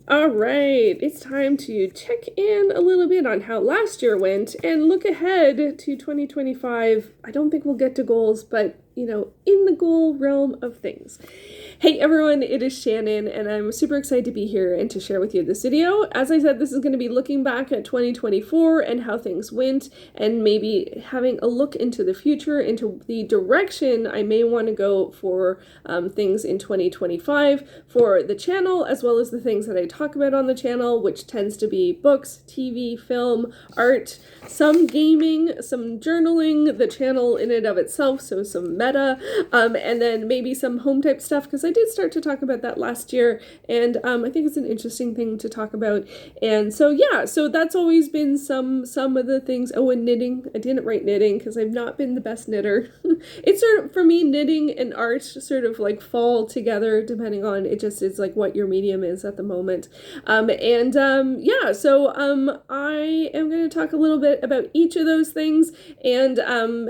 All right, it's time to check in a little bit on how last year went and look ahead to 2025. I don't think we'll get to goals, but in the goal realm of things. Hey everyone, it is Shannon, and I'm super excited to be here and to share with you this video. As I said, this is going to be looking back at 2024 and how things went, and maybe having a look into the future, into the direction I may want to go for things in 2025 for the channel, as well as the things that I talk about on the channel, which tends to be books, TV, film, art, some gaming, some journaling, the channel in and of itself, so some meta, and then maybe some home type stuff, because I did start to talk about that last year, and I think it's an interesting thing to talk about. And so yeah, so that's always been some of the things. Oh, and knitting. I didn't write knitting because I've not been the best knitter. It's sort of, for me, knitting and art sort of like fall together depending on, it just is like what your medium is at the moment. Yeah, so I am going to talk a little bit about each of those things and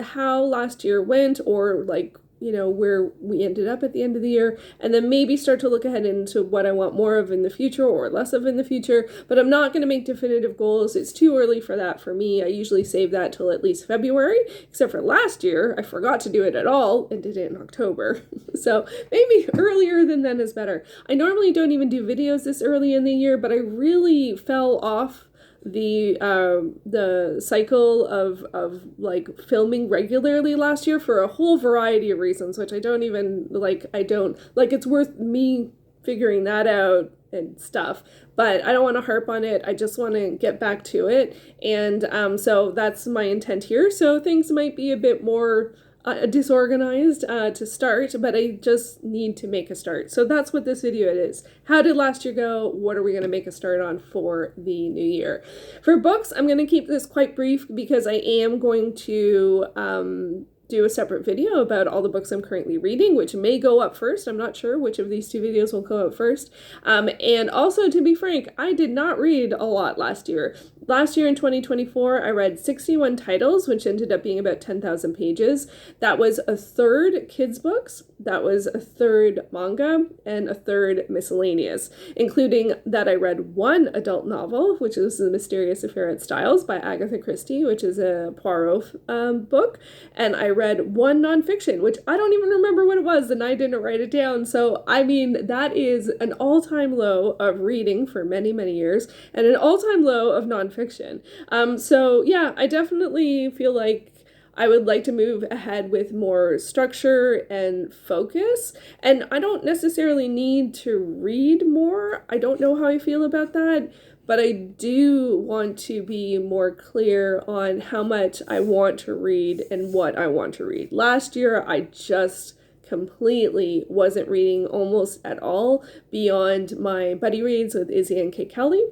how last year went, or like where we ended up at the end of the year, and then maybe start to look ahead into what I want more of in the future or less of in the future. But I'm not going to make definitive goals. It's too early for that for me. I usually save that till at least February, except for last year. I forgot to do it at all and did it in October. So maybe earlier than then is better. I normally don't even do videos this early in the year, but I really fell off the cycle of like filming regularly last year for a whole variety of reasons, which I don't even like. I don't like. It's worth me figuring that out and stuff, but I don't want to harp on it. I just want to get back to it, and so that's my intent here. So things might be a bit more disorganized to start, but I just need to make a start. So that's what this video is. How did last year go? What are we going to make a start on for the new year? For books, I'm going to keep this quite brief because I am going to do a separate video about all the books I'm currently reading, which may go up first. I'm not sure which of these two videos will go up first. And also, to be frank, I did not read a lot last year. Last year in 2024, I read 61 titles, which ended up being about 10,000 pages. That was a third kids' books, that was a third manga, and a third miscellaneous, including that I read one adult novel, which is The Mysterious Affair at Styles by Agatha Christie, which is a Poirot book, and I read one nonfiction, which I don't even remember what it was, and I didn't write it down. So, I mean, that is an all-time low of reading for many, many years, and an all-time low of nonfiction. So, yeah, I definitely feel like I would like to move ahead with more structure and focus. And I don't necessarily need to read more. I don't know how I feel about that. But I do want to be more clear on how much I want to read and what I want to read. Last year, I just completely wasn't reading almost at all beyond my buddy reads with Izzy and Kate Kelly.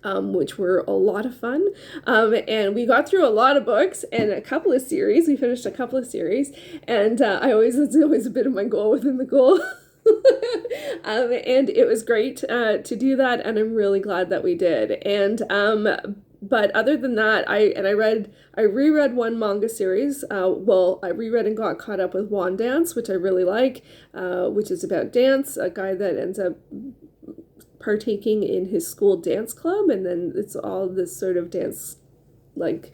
Which were a lot of fun. And we got through a lot of books and a couple of series. We finished a couple of series. And it's always a bit of my goal within the goal. And it was great to do that. And I'm really glad that we did. And but other than that, I reread one manga series. I reread and got caught up with Wand Dance, which I really like, which is about dance, a guy that ends up partaking in his school dance club, and then it's all this sort of dance like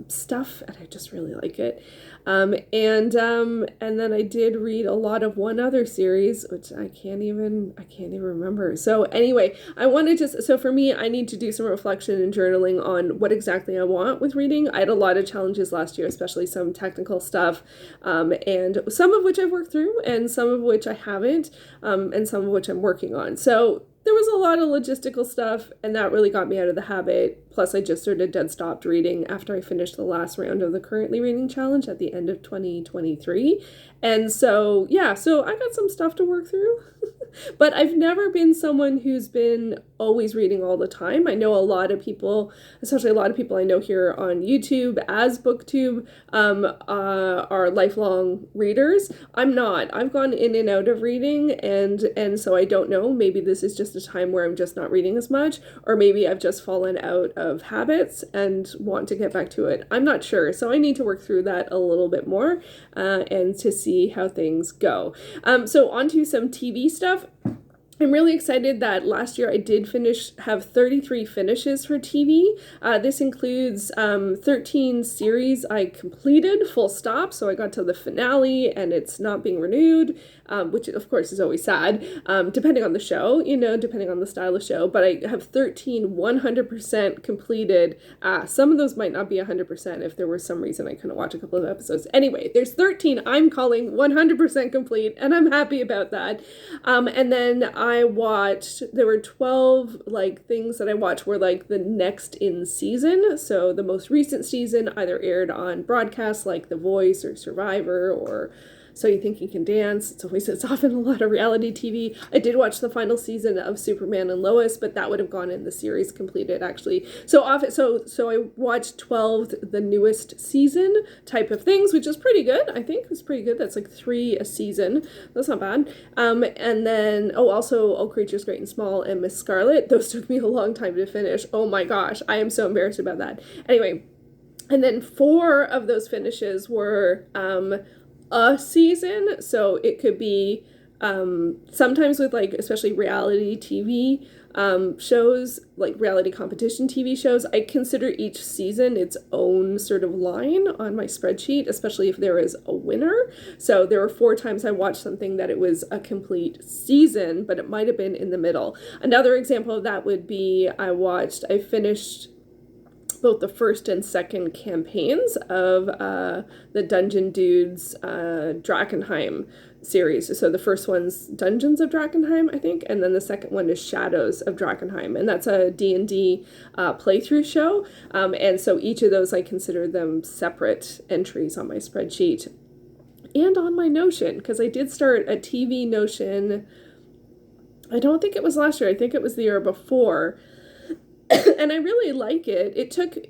stuff, and I just really like it. And then I did read a lot of one other series, which I can't even remember. So anyway, so for me, I need to do some reflection and journaling on what exactly I want with reading. I had a lot of challenges last year, especially some technical stuff, and some of which I've worked through, and some of which I haven't, and some of which I'm working on. So there was a lot of logistical stuff, and that really got me out of the habit. Plus, I just sort of dead stopped reading after I finished the last round of the Currently Reading Challenge at the end of 2023. And so, yeah, so I got some stuff to work through. But I've never been someone who's been always reading all the time. I know a lot of people, especially a lot of people I know here on YouTube as BookTube, are lifelong readers. I'm not. I've gone in and out of reading, and so I don't know. Maybe this is just a time where I'm just not reading as much, or maybe I've just fallen out of habits and want to get back to it. I'm not sure. So I need to work through that a little bit more and to see how things go. So on to some TV stuff. I'm really excited that last year I did have 33 finishes for TV. This includes 13 series I completed, full stop. So I got to the finale and it's not being renewed, which of course is always sad, depending on the show, depending on the style of show. But I have 13 100% completed. Some of those might not be 100% if there was some reason I couldn't watch a couple of episodes. Anyway, there's 13 I'm calling 100% complete, and I'm happy about that. And then there were 12 things that I watched were the next in season. So the most recent season either aired on broadcasts like The Voice or Survivor or So You Think You Can Dance. It's often a lot of reality TV. I did watch the final season of Superman and Lois, but that would have gone in the series completed actually. So I watched 12 the newest season type of things, which is pretty good. I think it's pretty good. That's 3 a season. That's not bad. And then also All Creatures Great and Small and Miss Scarlet. Those took me a long time to finish. Oh my gosh, I am so embarrassed about that. Anyway, and then 4 of those finishes were a season, so it could be sometimes with especially reality TV shows, reality competition TV shows, I consider each season its own sort of line on my spreadsheet, especially if there is a winner. So there were 4 times I watched something that it was a complete season, but it might have been in the middle. Another example of that would be I finished both the first and second campaigns of the Dungeon Dudes Drakkenheim series. So the first one's Dungeons of Drakkenheim, I think, and then the second one is Shadows of Drakkenheim, and that's a D&D playthrough show. And so each of those, I consider them separate entries on my spreadsheet and on my Notion, because I did start a TV Notion. I don't think it was last year. I think it was the year before. And I really like it.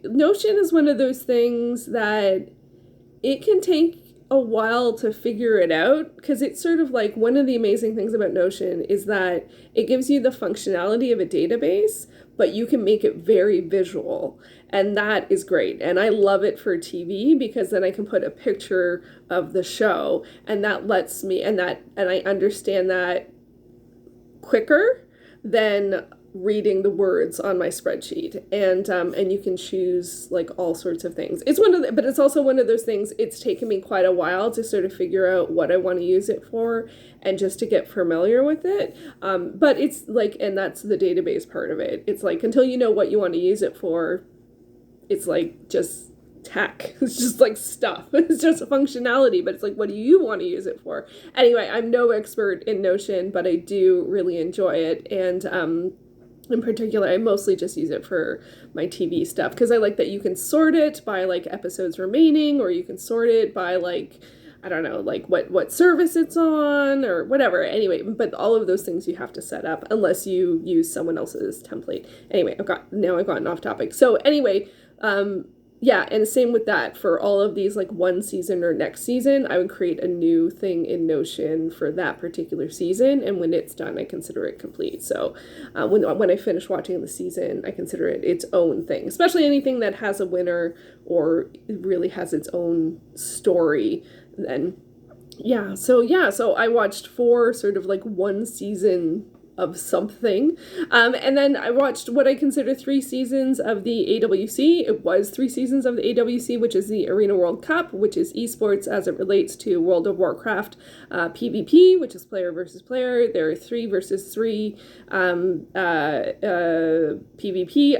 Notion is one of those things that it can take a while to figure it out, because it's sort of one of the amazing things about Notion is that it gives you the functionality of a database, but you can make it very visual. And that is great. And I love it for TV because then I can put a picture of the show, and that lets me, and I understand that quicker than reading the words on my spreadsheet, and you can choose all sorts of things. But it's also one of those things, it's taken me quite a while to sort of figure out what I want to use it for and just to get familiar with it. But it's and that's the database part of it. It's until you know what you want to use it for, it's just tech. It's just stuff. It's just functionality, but it's what do you want to use it for? Anyway, I'm no expert in Notion, but I do really enjoy it. And in particular, I mostly just use it for my TV stuff, because I like that you can sort it by episodes remaining, or you can sort it by I don't know, what service it's on or whatever. Anyway, but all of those things you have to set up unless you use someone else's template. Anyway, I've gotten off topic. So anyway, yeah, and same with that. For all of these one season or next season, I would create a new thing in Notion for that particular season, and when it's done, I consider it complete. So when I finish watching the season, I consider it its own thing, especially anything that has a winner or really has its own story. Then so I watched 4 sort of one season of something. And then I watched what I consider 3 seasons of the AWC. It was 3 seasons of the AWC, which is the Arena World Cup, which is esports as it relates to World of Warcraft PvP, which is player versus player. There are 3 versus 3 PvP.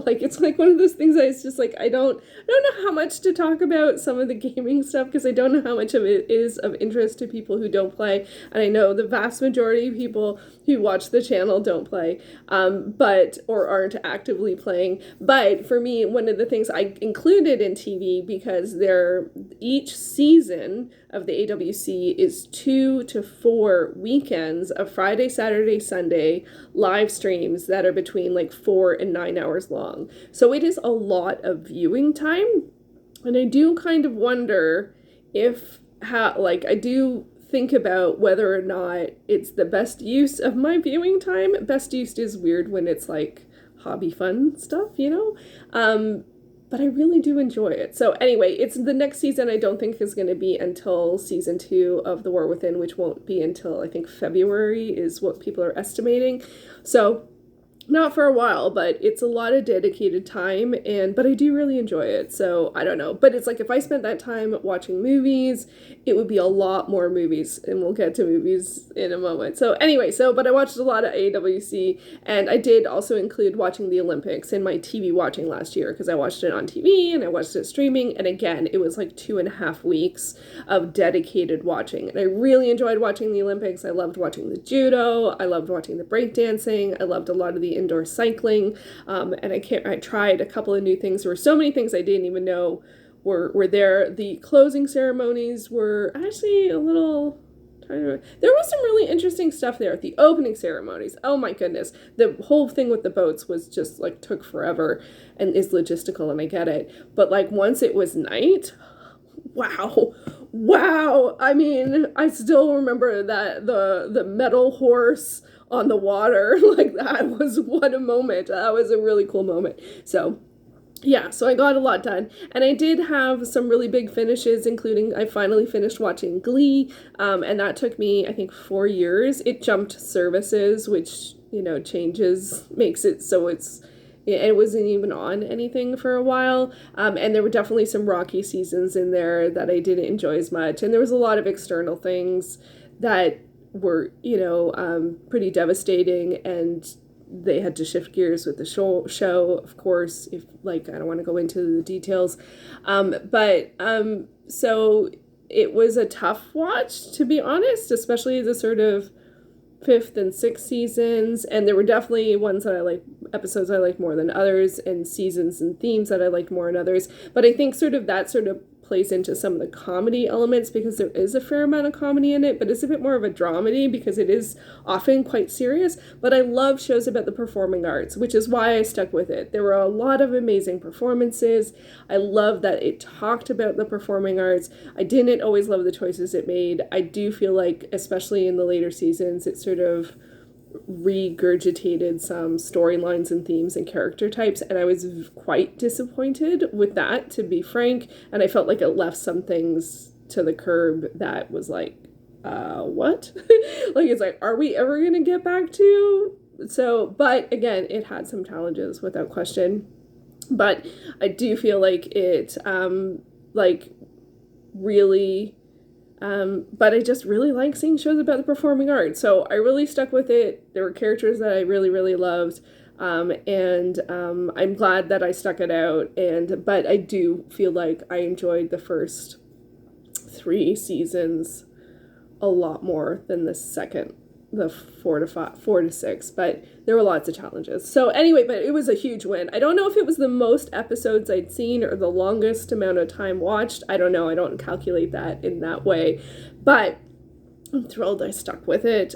It's one of those things that it's just I don't know how much to talk about some of the gaming stuff, because I don't know how much of it is of interest to people who don't play. And I know the vast majority of people who watch the channel don't play, or aren't actively playing. But for me, one of the things I included in TV, because each season of the AWC is 2 to 4 weekends of Friday, Saturday, Sunday live streams that are between 4 and 9 hours long. So it is a lot of viewing time, and I do kind of wonder I do think about whether or not it's the best use of my viewing time. Best use is weird when it's hobby fun stuff, but I really do enjoy it. So anyway, it's the next season I don't think is going to be until season 2 of The War Within, which won't be until I think February is what people are estimating. So not for a while, but it's a lot of dedicated time, and but I do really enjoy it. So I don't know, but it's like if I spent that time watching movies, it would be a lot more movies, and we'll get to movies in a moment. So anyway, but I watched a lot of AWC, and I did also include watching the Olympics in my TV watching last year because I watched it on TV and I watched it streaming, and again, it was like 2.5 weeks of dedicated watching, and I really enjoyed watching the Olympics. I loved watching the judo, I loved watching the breakdancing, I loved a lot of the indoor cycling, and I tried a couple of new things. There were so many things I didn't even know were there. The closing ceremonies were actually a little, there was some really interesting stuff there. The opening ceremonies, oh my goodness, the whole thing with the boats was just like took forever and is logistical, and I get it, but like once it was night, wow, I mean, I still remember that the metal horse on the water, like that was what a moment. That was a really cool moment. So yeah, so I got a lot done, and I did have some really big finishes, including I finally finished watching Glee, and that took me, I think, 4 years. It jumped services, which, makes it so it wasn't even on anything for a while, and there were definitely some rocky seasons in there that I didn't enjoy as much, and there was a lot of external things that were, pretty devastating, and they had to shift gears with the show, of course, if, like, I don't want to go into the details, so it was a tough watch, to be honest, especially the sort of 5th and 6th seasons, and there were definitely episodes I liked more than others, and seasons and themes that I liked more than others, but I think that plays into some of the comedy elements, because there is a fair amount of comedy in it, but it's a bit more of a dramedy because it is often quite serious. But I love shows about the performing arts, which is why I stuck with it. There were a lot of amazing performances. I love that it talked about the performing arts. I didn't always love the choices it made. I do feel like, especially in the later seasons, it sort of regurgitated some storylines and themes and character types, and I was quite disappointed with that, to be frank, and I felt like it left some things to the curb that was like, what? Like, it's like, are we ever gonna get back to? So, but again, it had some challenges without question, but I do feel like it, really, but I just really like seeing shows about the performing arts. So I really stuck with it. There were characters that I really, really loved. And I'm glad that I stuck it out. But I do feel like I enjoyed the first 3 seasons a lot more than the 4 to 6, but there were lots of challenges. So anyway, but it was a huge win. I don't know if it was the most episodes I'd seen or the longest amount of time watched. I don't know. I don't calculate that in that way, but I'm thrilled I stuck with it,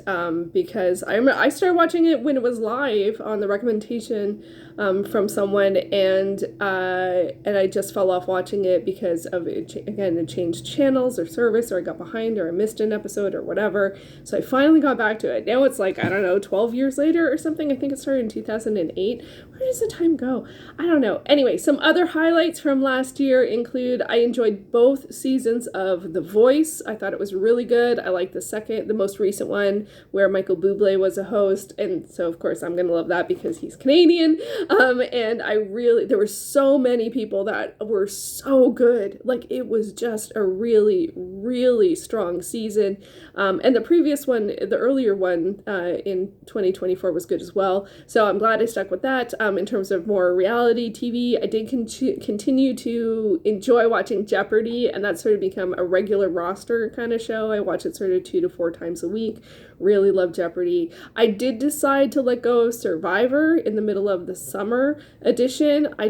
because I started watching it when it was live on the recommendation from someone, and I just fell off watching it because of it. Again, it changed channels or service, or I got behind, or I missed an episode or whatever. So I finally got back to it. Now it's like, I don't know, 12 years later or something. I think it started in 2008. Where does the time go? I don't know. Anyway, some other highlights from last year include I enjoyed both seasons of The Voice. I thought it was really good. I liked the most recent one where Michael Bublé was a host, and so of course I'm gonna love that because he's Canadian. And there were so many people that were so good. Like, it was just a really, really strong season. And the previous one, the earlier one in 2024 was good as well. So I'm glad I stuck with that. In terms of more reality TV, I did continue to enjoy watching Jeopardy, and that's sort of become a regular roster kind of show. I watch it sort of 2 to 4 times a week. Really love Jeopardy. I did decide to let go of Survivor in the middle of the summer edition. I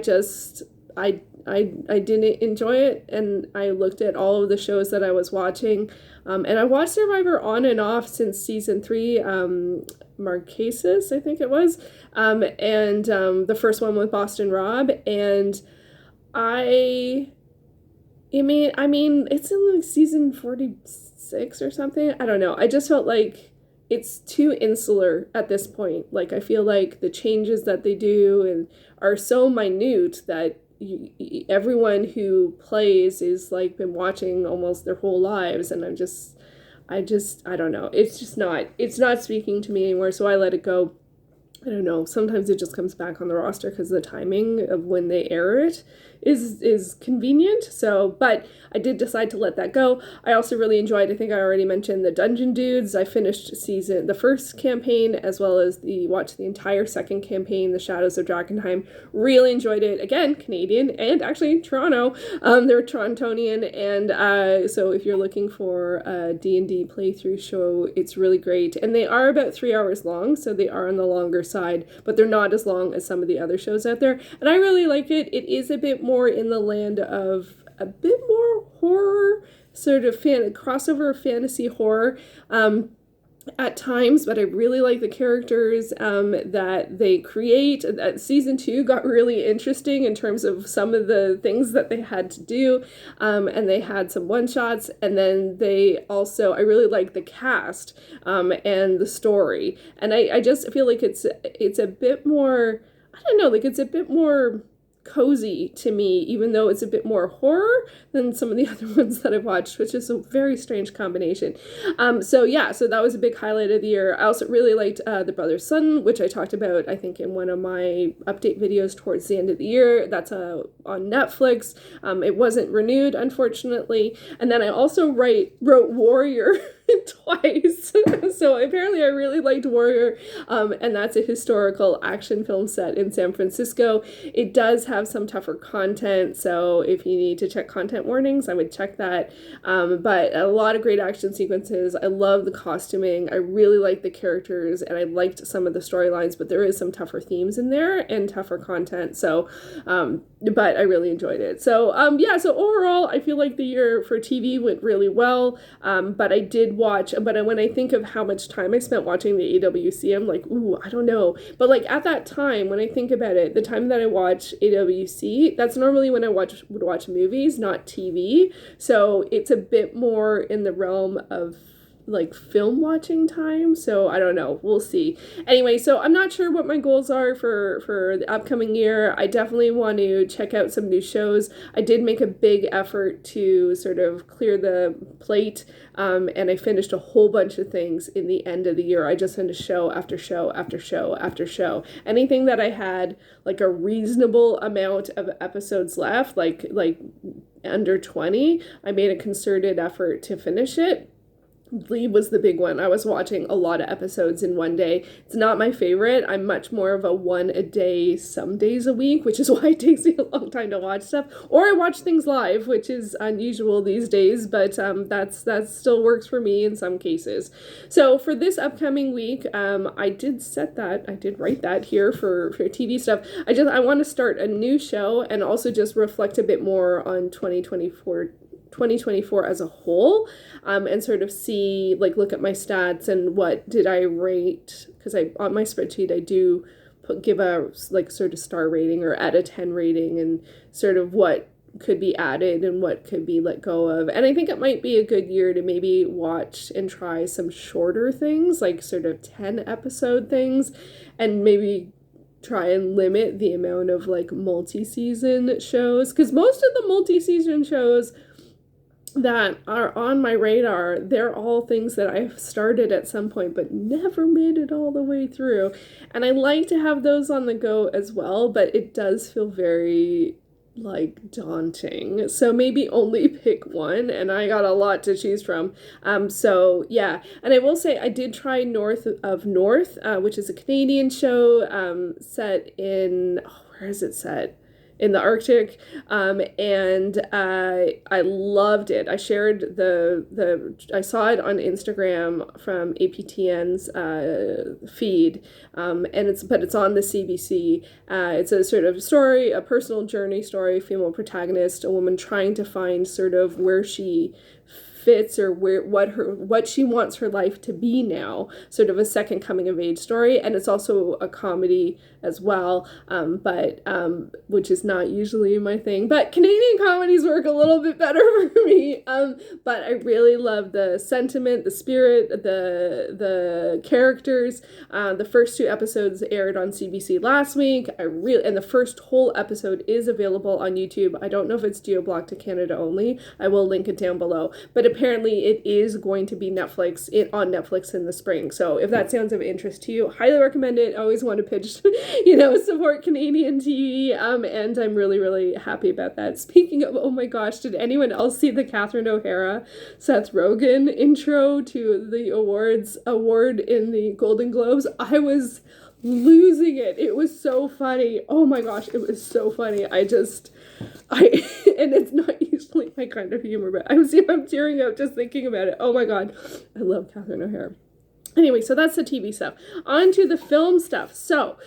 didn't enjoy it, and I looked at all of the shows that I was watching, and I watched Survivor on and off since season 3, Marquesas, I think it was, and the first one with Boston Rob, and I mean, it's in like season 46 or something. I don't know. I just felt like it's too insular at this point. Like, I feel like the changes that they do and are so minute that everyone who plays is like been watching almost their whole lives, and I don't know. It's not speaking to me anymore, so I let it go. I don't know. Sometimes it just comes back on the roster because the timing of when they air it is convenient. So, but I did decide to let that go. I also really enjoyed, I think I already mentioned, the Dungeon Dudes. I finished the first campaign, as well as watched the entire second campaign, The Shadows of Drakenheim. Really enjoyed it. Again, Canadian and actually Toronto. They're Torontonian, and so if you're looking for a D&D playthrough show, it's really great. And they are about 3 hours long, so they are on the longer side, but they're not as long as some of the other shows out there. And I really like it. It is a bit more in the land of a bit more horror, sort of crossover fantasy horror at times, but I really like the characters that they create. Season 2 got really interesting in terms of some of the things that they had to do, and they had some one-shots, and then I really like the cast and the story, and I just feel like it's a bit more, I don't know, like it's a bit more cozy to me, even though it's a bit more horror than some of the other ones that I've watched, which is a very strange combination. So that was a big highlight of the year. I also really liked The Brother's Son, which I talked about, I think, in one of my update videos towards the end of the year. That's on Netflix. It wasn't renewed, unfortunately. And then I also wrote Warrior twice. So apparently I really liked Warrior, and that's a historical action film set in San Francisco. It does have some tougher content, so if you need to check content warnings, I would check that. But a lot of great action sequences. I love the costuming. I really like the characters, and I liked some of the storylines, but there is some tougher themes in there and tougher content. So, but I really enjoyed it. So, so overall, I feel like the year for TV went really well. But I did watch, but when I think of how much time I spent watching the AWC, I'm like, ooh, I don't know. But like at that time, when I think about it, the time that I watch AWC, that's normally when I would watch movies, not TV. So it's a bit more in the realm of like film watching time, so I don't know, we'll see. Anyway, so I'm not sure what my goals are for the upcoming year. I definitely want to check out some new shows. I did make a big effort to sort of clear the plate, and I finished a whole bunch of things in the end of the year. I just finished show after show after show after show. Anything that I had like a reasonable amount of episodes left, like under 20, I made a concerted effort to finish it. Glee was the big one. I was watching a lot of episodes in one day. It's not my favorite. I'm much more of a one a day, some days a week, which is why it takes me a long time to watch stuff. Or I watch things live, which is unusual these days, but that still works for me in some cases. So for this upcoming week, I did write that here for TV stuff. I want to start a new show and also just reflect a bit more on 2024 as a whole, and sort of see, like, look at my stats and what did I rate, because on my spreadsheet I do give a like sort of star rating or out of 10 rating, and sort of what could be added and what could be let go of. And I think it might be a good year to maybe watch and try some shorter things, like sort of 10 episode things, and maybe try and limit the amount of like multi-season shows, because most of the multi-season shows that are on my radar, they're all things that I've started at some point but never made it all the way through. And I like to have those on the go as well, but it does feel very like daunting. So maybe only pick one, and I got a lot to choose from. So yeah, and I will say I did try North of North, which is a Canadian show set in, where is it set? In the Arctic, and I loved it. I shared I saw it on Instagram from APTN's feed, and it's on the CBC. It's a sort of story, a personal journey story, female protagonist, a woman trying to find sort of where she fits, or what she wants her life to be now, sort of a second coming of age story. And it's also a comedy as well, but which is not usually my thing, but Canadian comedies work a little bit better for me. But I really love the sentiment, the spirit, the characters. The first 2 episodes aired on CBC last week. And the first whole episode is available on YouTube. I don't know if it's geo-blocked to Canada only. I will link it down below. But apparently it is going to be on Netflix in the spring. So if that sounds of interest to you, highly recommend it. I always want to pitch, support Canadian TV. And I'm really, really happy about that. Speaking of, oh my gosh, did anyone else see the Catherine O'Hara, Seth Rogen intro to the award in the Golden Globes? I was losing it. It was so funny. Oh my gosh, it was so funny. And it's not usually my kind of humor, but I'm tearing up just thinking about it. Oh my god, I love Catherine O'Hara. Anyway, so that's the TV stuff. On to the film stuff. So,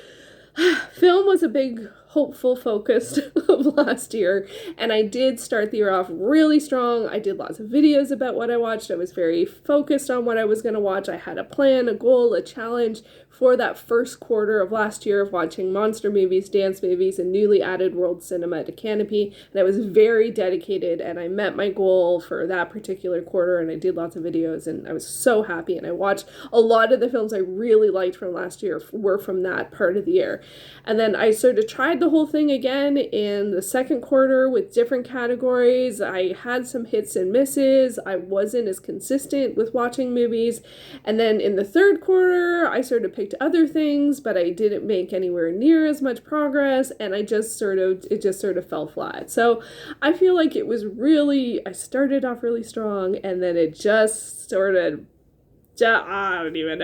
film was a big hopeful focus of last year, and I did start the year off really strong. I did lots of videos about what I watched. I was very focused on what I was going to watch. I had a plan, a goal, a challenge for that first quarter of last year of watching monster movies, dance movies, and newly added world cinema to Canopy, and I was very dedicated, and I met my goal for that particular quarter, and I did lots of videos, and I was so happy, and I watched a lot of the films I really liked from last year were from that part of the year. And then I sort of tried the whole thing again in the second quarter with different categories. I had some hits and misses. I wasn't as consistent with watching movies. And then in the third quarter, I sort of picked other things, but I didn't make anywhere near as much progress, and it just sort of fell flat. So I feel like I started off really strong, and then it just sort of, I don't even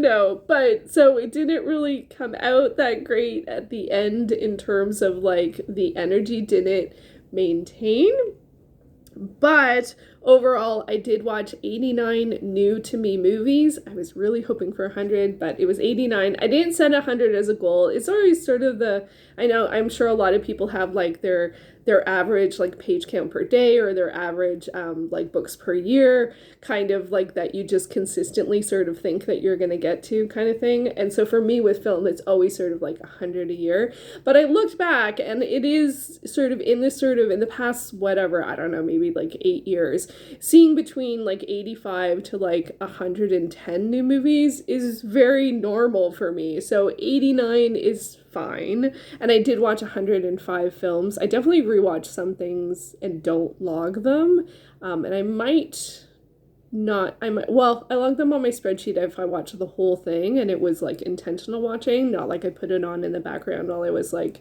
know. But so it didn't really come out that great at the end in terms of like the energy didn't maintain. But overall, I did watch 89 new to me movies. I was really hoping for 100, but it was 89. I didn't set 100 as a goal. It's always sort of I'm sure a lot of people have like their average like page count per day, or their average like books per year, kind of like that you just consistently sort of think that you're going to get to kind of thing. And so for me with film, it's always sort of like 100 a year. But I looked back, and it is sort of in the past, whatever, I don't know, maybe like 8 years, seeing between like 85 to like 110 new movies is very normal for me. So 89 is fine. And I did watch 105 films. I definitely rewatch some things and don't log them. And I might not, I log them on my spreadsheet if I watch the whole thing and it was like intentional watching, not like I put it on in the background while I was like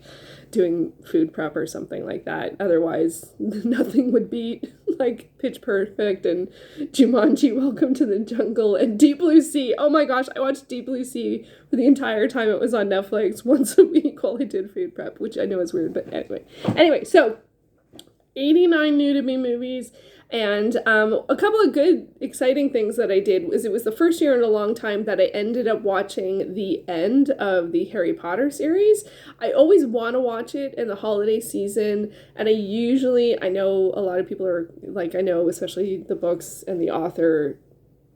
doing food prep or something like that. Otherwise, nothing would beat like Pitch Perfect and Jumanji, Welcome to the Jungle, and Deep Blue Sea. Oh my gosh, I watched Deep Blue Sea for the entire time it was on Netflix once a week while I did food prep, which I know is weird, but anyway, so 89 new to me movies. And a couple of good, exciting things that I did was it was the first year in a long time that I ended up watching the end of the Harry Potter series. I always want to watch it in the holiday season, and I know a lot of people are like, I know especially the books and the author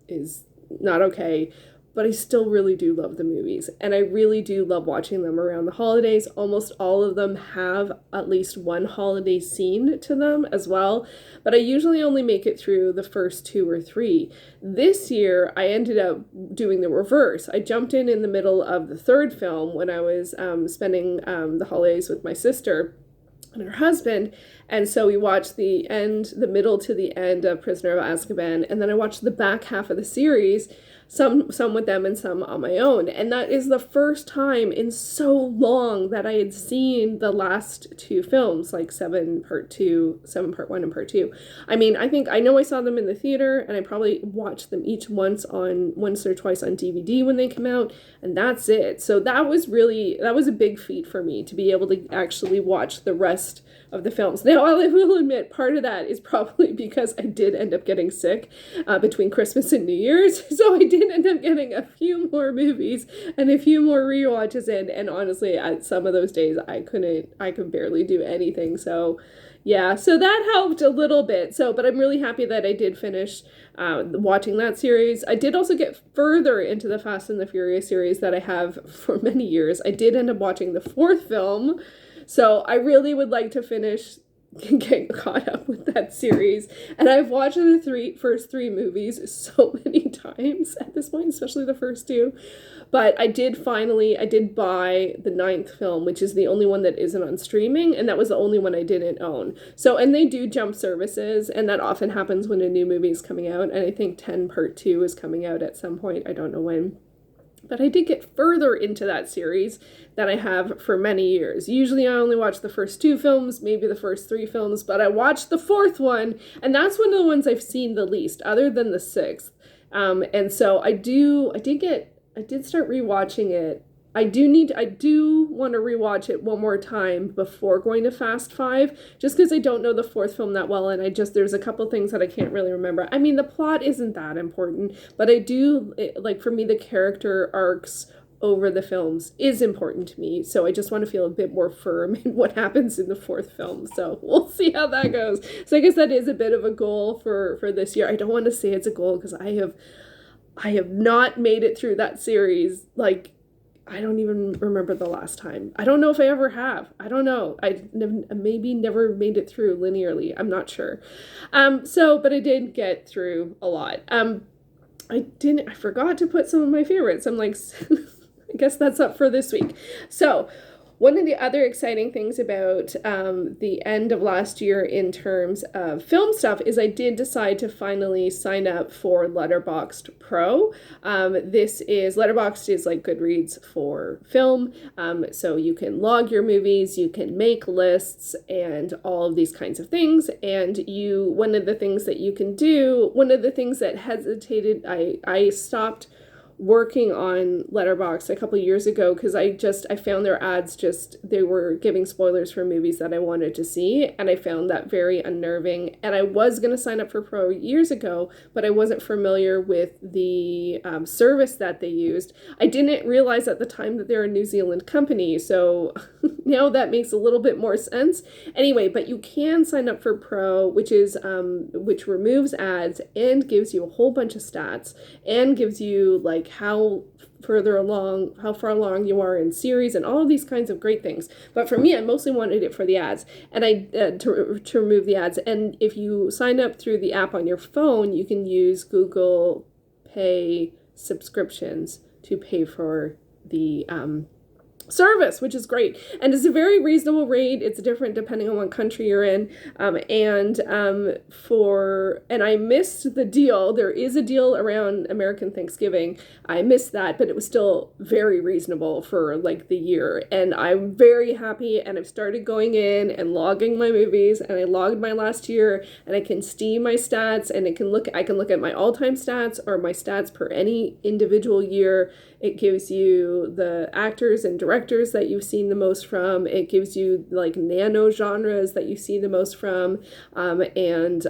is not okay, but I still really do love the movies, and I really do love watching them around the holidays. Almost all of them have at least one holiday scene to them as well, but I usually only make it through the first 2 or 3. This year, I ended up doing the reverse. I jumped in the middle of the third film when I was spending the holidays with my sister and her husband, and so we watched the middle to the end of Prisoner of Azkaban, and then I watched the back half of the series, some with them and some on my own. And that is the first time in so long that I had seen the last 2 films, like 7 part 1 and part 2. I mean, I know I saw them in the theater, and I probably watched them each once or twice on DVD when they come out, and that's it. So that was a big feat for me to be able to actually watch the rest of the films. Now, I will admit, part of that is probably because I did end up getting sick between Christmas and New Year's, so I did end up getting a few more movies and a few more rewatches in, and honestly, at some of those days, I could barely do anything, so yeah, so that helped a little bit. So, but I'm really happy that I did finish watching that series. I did also get further into the Fast and the Furious series that I have for many years. I did end up watching the fourth film, so I really would like to finish getting caught up with that series. And I've watched the first three movies so many times at this point, especially the first two. But I did buy the ninth film, which is the only one that isn't on streaming, and that was the only one I didn't own. So, and they do jump services, and that often happens when a new movie is coming out, and I think 10 Part 2 is coming out at some point, I don't know when. But I did get further into that series than I have for many years. Usually I only watch the first two films, maybe the first three films, but I watched the fourth one, and that's one of the ones I've seen the least, other than the sixth. And so I did start rewatching it. I do want to rewatch it one more time before going to Fast 5, just because I don't know the fourth film that well, and there's a couple things that I can't really remember. I mean, the plot isn't that important, but for me, the character arcs over the films is important to me, so I just want to feel a bit more firm in what happens in the fourth film, so we'll see how that goes. So I guess that is a bit of a goal for this year. I don't want to say it's a goal, because I have not made it through that series. Like, I don't even remember the last time. I don't know if I ever have. I don't know. Maybe never made it through linearly. I'm not sure. But I did get through a lot. I forgot to put some of my favorites. I'm like, I guess that's up for this week. So, one of the other exciting things about the end of last year in terms of film stuff is I did decide to finally sign up for Letterboxd Pro. Letterboxd is like Goodreads for film. So you can log your movies, you can make lists, and all of these kinds of things. And one of the things that hesitated, I stopped working on Letterboxd a couple of years ago because I found their ads they were giving spoilers for movies that I wanted to see, and I found that very unnerving. And I was going to sign up for Pro years ago, but I wasn't familiar with the service that they used. I didn't realize at the time that they're a New Zealand company, so now that makes a little bit more sense. Anyway, but you can sign up for Pro, which removes ads and gives you a whole bunch of stats and gives you like how far along you are in series and all of these kinds of great things. But for me, I mostly wanted it for the ads, and to remove the ads. And if you sign up through the app on your phone, you can use Google Pay subscriptions to pay for the service, which is great, and it's a very reasonable rate. It's different depending on what country you're in, and I missed the deal. There is a deal around American Thanksgiving. I missed that, but it was still very reasonable for like the year, and I'm very happy. And I've started going in and logging my movies, and I logged my last year, and I can see my stats, and I can look at my all-time stats or my stats per any individual year. It gives you the actors and directors that you've seen the most from. It gives you like nano genres that you see the most from, and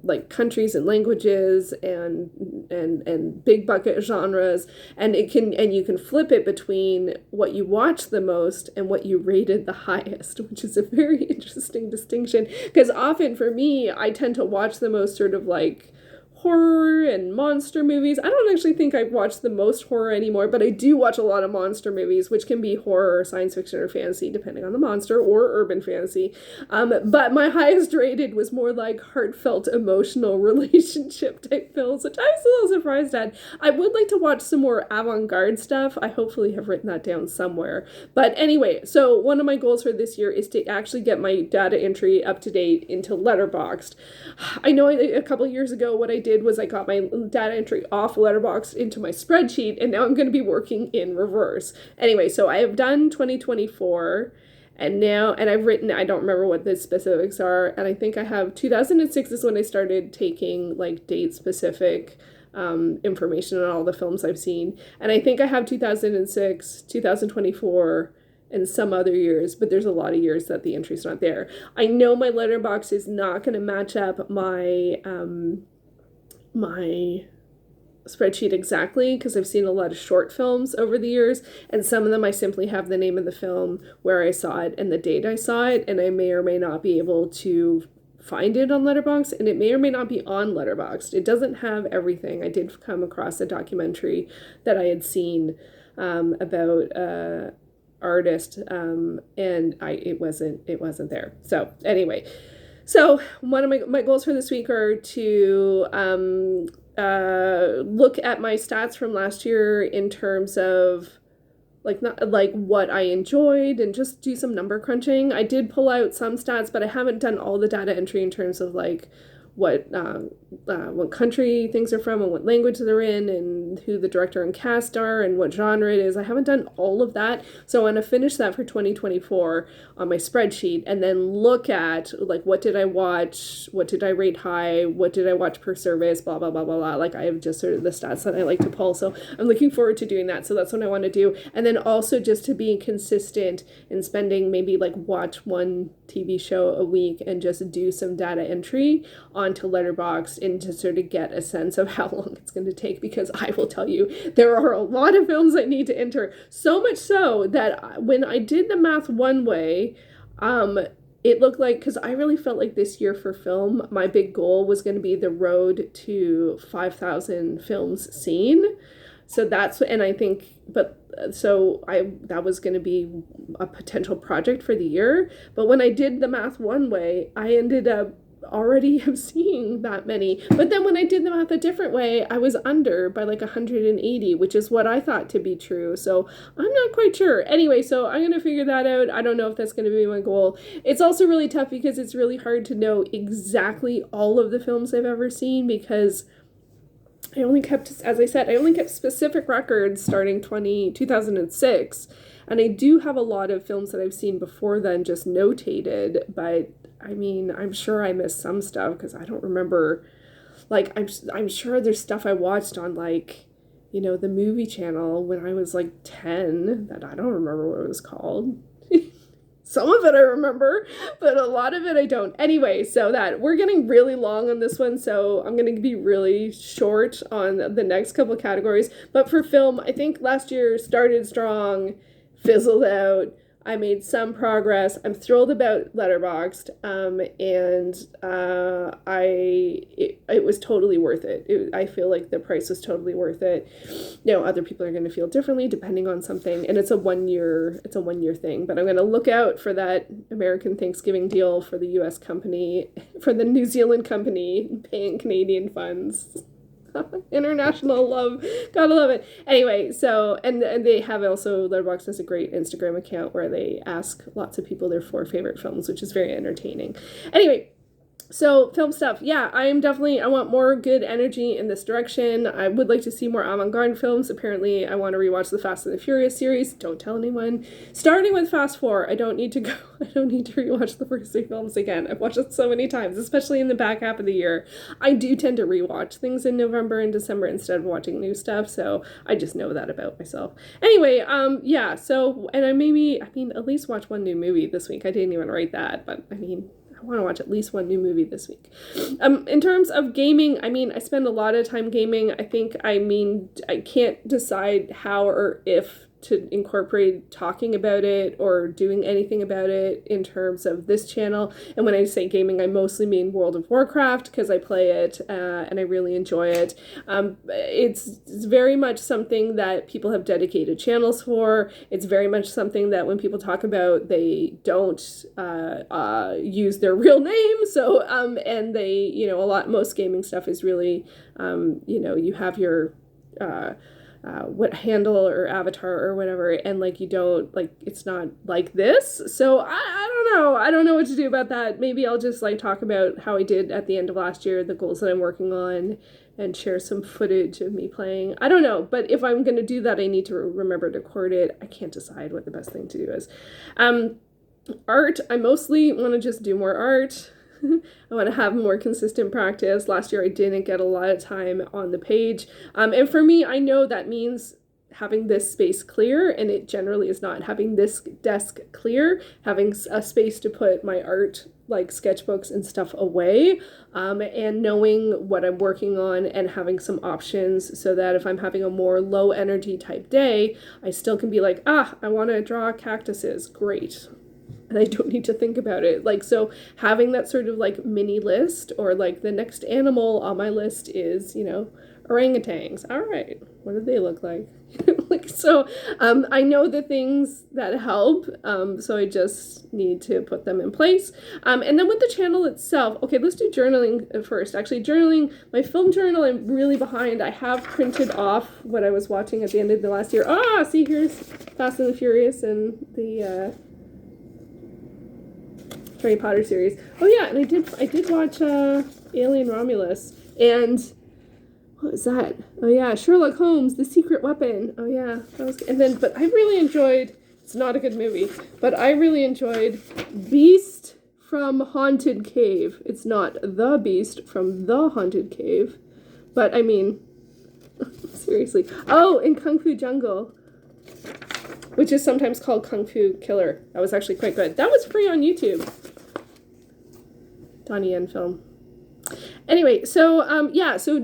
like countries and languages and big bucket genres. And you can flip it between what you watch the most and what you rated the highest, which is a very interesting distinction. Because often for me, I tend to watch the most sort of like horror and monster movies. I don't actually think I watch the most horror anymore, but I do watch a lot of monster movies, which can be horror or science fiction or fantasy, depending on the monster, or urban fantasy. But my highest rated was more like heartfelt, emotional relationship type films, which I was a little surprised at. I would like to watch some more avant-garde stuff. I hopefully have written that down somewhere. But anyway, so one of my goals for this year is to actually get my data entry up to date into Letterboxd. I know a couple years ago what I did was I got my data entry off Letterboxd into my spreadsheet, and now I'm going to be working in reverse. Anyway, so I have done 2024, and I've written, I don't remember what the specifics are, and I think I have 2006 is when I started taking like date specific information on all the films I've seen, and I think I have 2006, 2024, and some other years, but there's a lot of years that the entry's not there. I know my Letterboxd is not going to match up my spreadsheet exactly, because I've seen a lot of short films over the years, and some of them I simply have the name of the film, where I saw it, and the date I saw it, and I may or may not be able to find it on Letterboxd, and it may or may not be on Letterboxd. It doesn't have everything. I did come across a documentary that I had seen about artist, and it wasn't there. So anyway, so one of my goals for this week are to look at my stats from last year in terms of not like what I enjoyed, and just do some number crunching. I did pull out some stats, but I haven't done all the data entry in terms of like what country things are from, and what language they're in, and who the director and cast are, and what genre it is. I haven't done all of that, so I want to finish that for 2024 on my spreadsheet, and then look at like what did I watch, what did I rate high, what did I watch per service, blah blah blah blah blah. Like I have just sort of the stats that I like to pull, so I'm looking forward to doing that. So that's what I want to do, and then also just to be consistent in spending, maybe like watch one TV show a week and just do some data entry onto Letterboxd, and to sort of get a sense of how long it's going to take, because I will tell you, there are a lot of films I need to enter. So much so that when I did the math one way, it looked like, because I really felt like this year for film, my big goal was going to be the road to 5,000 films seen. So that's, and I think, that was going to be a potential project for the year. But when I did the math one way, I ended up already have seen that many. But then when I did the math a different way, I was under by like 180, which is what I thought to be true. So I'm not quite sure. Anyway, so I'm going to figure that out. I don't know if that's going to be my goal. It's also really tough because it's really hard to know exactly all of the films I've ever seen, because I only kept, as I said, specific records starting 2006. And I do have a lot of films that I've seen before then just notated, but I mean, I'm sure I missed some stuff because I don't remember. Like, I'm sure there's stuff I watched on, like, the movie channel when I was like 10 that I don't remember what it was called. Some of it I remember, but a lot of it I don't. Anyway, so that we're getting really long on this one, so I'm going to be really short on the next couple of categories. But for film, I think last year started strong, fizzled out. I made some progress. I'm thrilled about Letterboxd, and it was totally worth it. I feel like the price was totally worth it. Other people are going to feel differently depending on something, and it's a 1 year thing. But I'm going to look out for that American Thanksgiving deal for the U.S. company, for the New Zealand company paying Canadian funds. International love, gotta love it. Anyway, so and they have also, Letterboxd has a great Instagram account where they ask lots of people their 4 favorite films, which is very entertaining. Anyway, so film stuff, yeah, I want more good energy in this direction. I would like to see more avant-garde films. Apparently I want to rewatch the Fast and the Furious series. Don't tell anyone. Starting with Fast 4, I don't need to rewatch the first 3 films again. I've watched it so many times, especially in the back half of the year. I do tend to rewatch things in November and December instead of watching new stuff, so I just know that about myself. Anyway, yeah, so, and at least watch one new movie this week. I didn't even write that, but I want to watch at least one new movie this week. In terms of gaming, I spend a lot of time gaming. I can't decide how or if to incorporate talking about it or doing anything about it in terms of this channel. And when I say gaming, I mostly mean World of Warcraft, because I play it and I really enjoy it. It's very much something that people have dedicated channels for. It's very much something that when people talk about, they don't use their real name. So, and they, most gaming stuff is really, you have your what handle or avatar or whatever, and you don't, it's not like this. So I don't know what to do about that. Maybe I'll just talk about how I did at the end of last year, the goals that I'm working on, and share some footage of me playing. I don't know, but if I'm going to do that, I need to remember to record it. I can't decide what the best thing to do is. Art, I mostly want to just do more art. I want to have more consistent practice. Last year I didn't get a lot of time on the page. And for me, I know that means having this space clear, and it generally is not. Having this desk clear, having a space to put my art, like sketchbooks and stuff away, and knowing what I'm working on and having some options so that if I'm having a more low energy type day, I still can be like, I want to draw cactuses. Great. And I don't need to think about it. Like, so having that sort of like mini list, or like the next animal on my list is, orangutans. All right. What do they look like? I know the things that help. So I just need to put them in place. And then with the channel itself, okay, let's do journaling first. Actually, journaling, my film journal, I'm really behind. I have printed off what I was watching at the end of the last year. See, here's Fast and the Furious and the, Harry Potter series. Oh yeah, and I did watch Alien Romulus, and what was that? Oh yeah, Sherlock Holmes, The Secret Weapon. Oh yeah, that was. And then, but I really enjoyed. It's not a good movie, but I really enjoyed Beast from Haunted Cave. It's not The Beast from the Haunted Cave, but I mean, seriously. Oh, and Kung Fu Jungle, which is sometimes called Kung Fu Killer. That was actually quite good. That was free on YouTube. Donnie Yen film. Anyway, so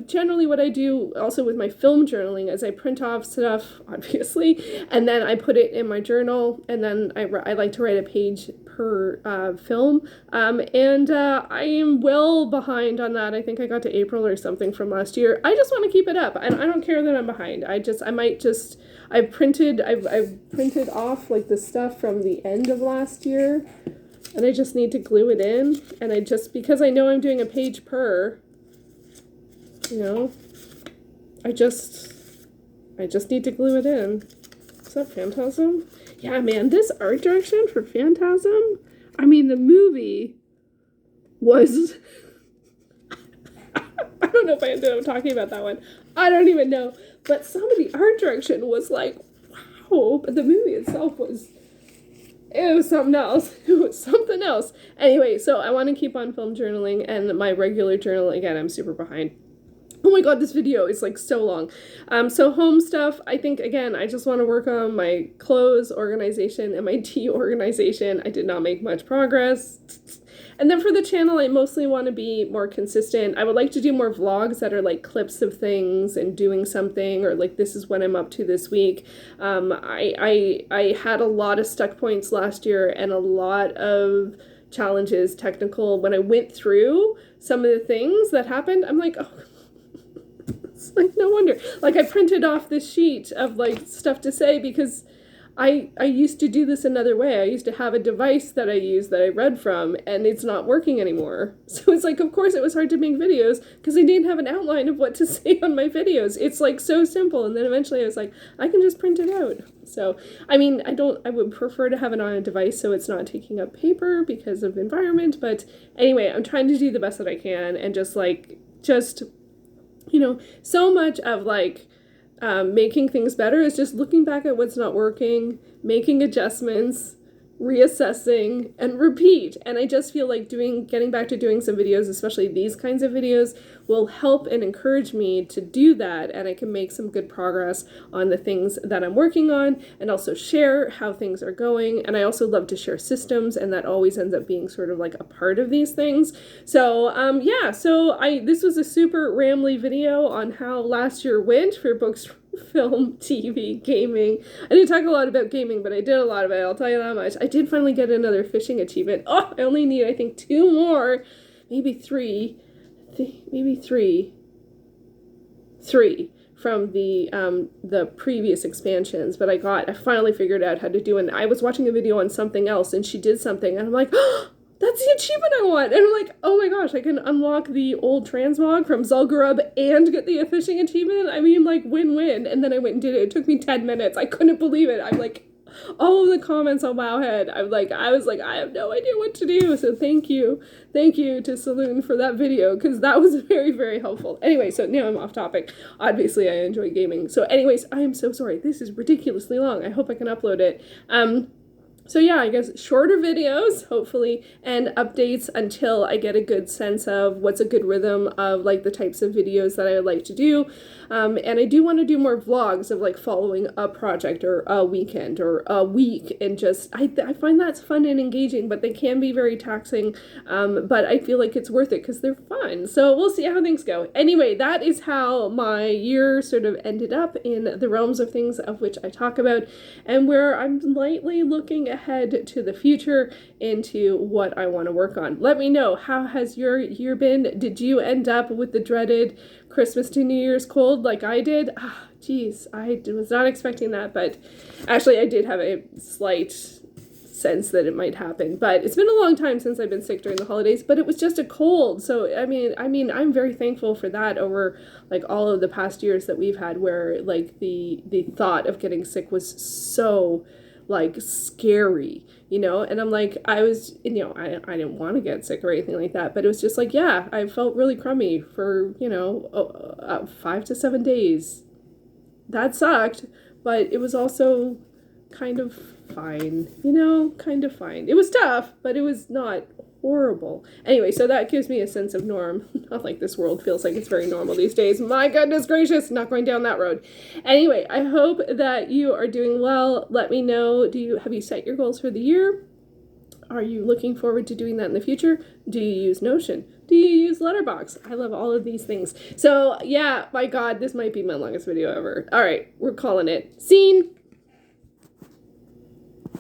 generally what I do also with my film journaling is I print off stuff, obviously, and then I put it in my journal, and then I like to write a page per film, and I am well behind on that. I think I got to April or something from last year. I just want to keep it up. I don't care that I'm behind. I've printed off like the stuff from the end of last year, and I just need to glue it in, and because I know I'm doing a page per, I just need to glue it in. Is that Phantasm? Yeah, man, this art direction for Phantasm, I mean, the movie was, I don't know if I ended up talking about that one. I don't even know. But some of the art direction was like, wow, but the movie itself was, it was something else. It was something else. Anyway, so I want to keep on film journaling, and my regular journal, again, I'm super behind. Oh my god, this video is like so long. So home stuff, I think, again, I just want to work on my clothes organization and my tea organization. I did not make much progress. And then for the channel, I mostly want to be more consistent. I would like to do more vlogs that are like clips of things and doing something, or like this is what I'm up to this week. I had a lot of stuck points last year and a lot of challenges, technical. When I went through some of the things that happened, I'm like, oh, it's like no wonder. Like I printed off this sheet of like stuff to say because I used to do this another way. I used to have a device that I used that I read from, and it's not working anymore. So it's like, of course it was hard to make videos because I didn't have an outline of what to say on my videos. It's like so simple. And then eventually I was like, I can just print it out. So, I mean, I would prefer to have it on a device so it's not taking up paper because of environment. But anyway, I'm trying to do the best that I can, and just so much of like, making things better is just looking back at what's not working, making adjustments, reassessing, and repeat. And I just feel like getting back to doing some videos, especially these kinds of videos, will help and encourage me to do that, and I can make some good progress on the things that I'm working on, and also share how things are going. And I also love to share systems, and that always ends up being sort of like a part of these things. So this was a super rambly video on how last year went for books, film, TV, gaming. I didn't talk a lot about gaming, but I did a lot of it, I'll tell you that much. I did finally get another fishing achievement. I only need, I think, 2 more, maybe 3 from the previous expansions, but I finally figured out how to do it. I was watching a video on something else, and she did something, and I'm like, oh, that's the achievement I want. And I'm like, oh my gosh, I can unlock the old transmog from Zul'Gurub and get the fishing achievement. I mean, like, win-win. And then I went and did it. It took me 10 minutes. I couldn't believe it. I'm like, all of the comments on Wowhead, I was like, I have no idea what to do. So thank you to Saloon for that video, because that was very, very helpful. Anyway, so now I'm off topic. Obviously, I enjoy gaming. So anyways, I am so sorry. This is ridiculously long. I hope I can upload it. So yeah, I guess shorter videos, hopefully, and updates until I get a good sense of what's a good rhythm of like the types of videos that I would like to do. And I do want to do more vlogs of like following a project or a weekend or a week, and just I find that's fun and engaging, but they can be very taxing. But I feel like it's worth it because they're fun. So we'll see how things go. Anyway, that is how my year sort of ended up in the realms of things of which I talk about, and where I'm lightly looking ahead to the future into what I want to work on. Let me know, how has your year been? Did you end up with the dreaded Christmas to New Year's cold like I did? Ah, geez, I was not expecting that, but actually I did have a slight sense that it might happen. But it's been a long time since I've been sick during the holidays, but it was just a cold. So I mean I'm very thankful for that over like all of the past years that we've had, where like the thought of getting sick was so like scary, you know. And I'm like, I was, you know, I didn't want to get sick or anything like that, but it was just like, yeah, I felt really crummy for, you know, 5 to 7 days. That sucked, but it was also kind of fine, you know, kind of fine. It was tough, but it was not horrible. Anyway, so that gives me a sense of norm. Not like this world feels like it's very normal these days. My goodness gracious, not going down that road. Anyway, I hope that you are doing well. Let me know, have you set your goals for the year? Are you looking forward to doing that in the future? Do you use Notion? Do you use Letterboxd? I love all of these things. So yeah, my God, this might be my longest video ever. All right, we're calling it. Scene.